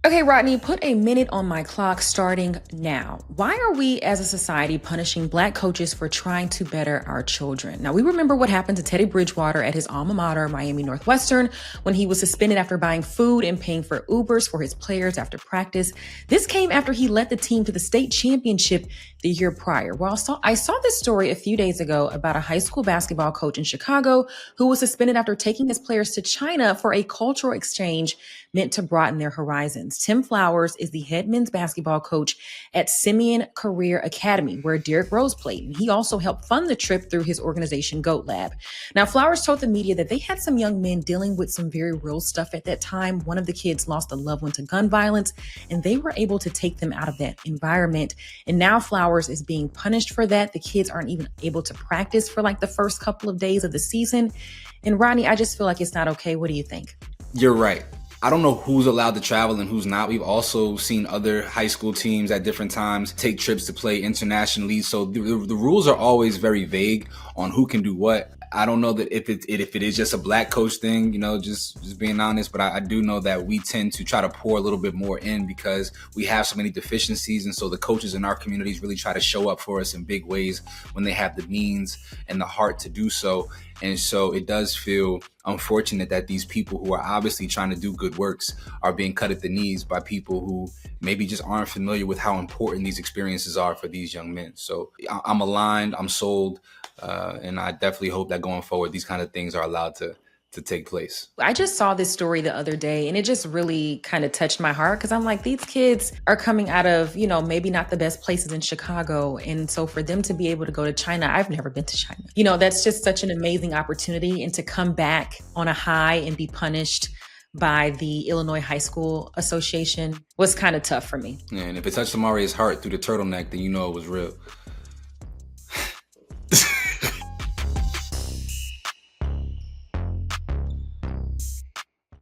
Okay, Rodney, put a minute on my clock starting now. Why are we as a society punishing Black coaches for trying to better our children? Now, we remember what happened to Teddy Bridgewater at his alma mater, Miami Northwestern, when he was suspended after buying food and paying for Ubers for his players after practice. This came after he led the team to the state championship the year prior. Well, I saw this story a few days ago about a high school basketball coach in Chicago who was suspended after taking his players to China for a cultural exchange meant to broaden their horizons. Tim Flowers is the head men's basketball coach at Simeon Career Academy, where Derrick Rose played. And he also helped fund the trip through his organization, Goat Lab. Now, Flowers told the media that they had some young men dealing with some very real stuff at that time. One of the kids lost a loved one to gun violence, and they were able to take them out of that environment. And now Flowers is being punished for that. The kids aren't even able to practice for like the first couple of days of the season. And Rodney, I just feel like it's not okay. What do you think? You're right. I don't know who's allowed to travel and who's not. We've also seen other high school teams at different times take trips to play internationally. So the rules are always very vague on who can do what. I don't know that if it is just a Black coach thing, just being honest, but I do know that we tend to try to pour a little bit more in because we have so many deficiencies. And so the coaches in our communities really try to show up for us in big ways when they have the means and the heart to do so. And so it does feel unfortunate that these people who are obviously trying to do good works are being cut at the knees by people who maybe just aren't familiar with how important these experiences are for these young men. So I'm aligned, I'm sold, and I definitely hope that going forward, these kind of things are allowed to take place. I just saw this story the other day and it just really kind of touched my heart because I'm like, these kids are coming out of, maybe not the best places in Chicago. And so for them to be able to go to China, I've never been to China. That's just such an amazing opportunity. And to come back on a high and be punished by the Illinois High School Association was kind of tough for me. Yeah, and if it touched Amari's heart through the turtleneck, then you know it was real.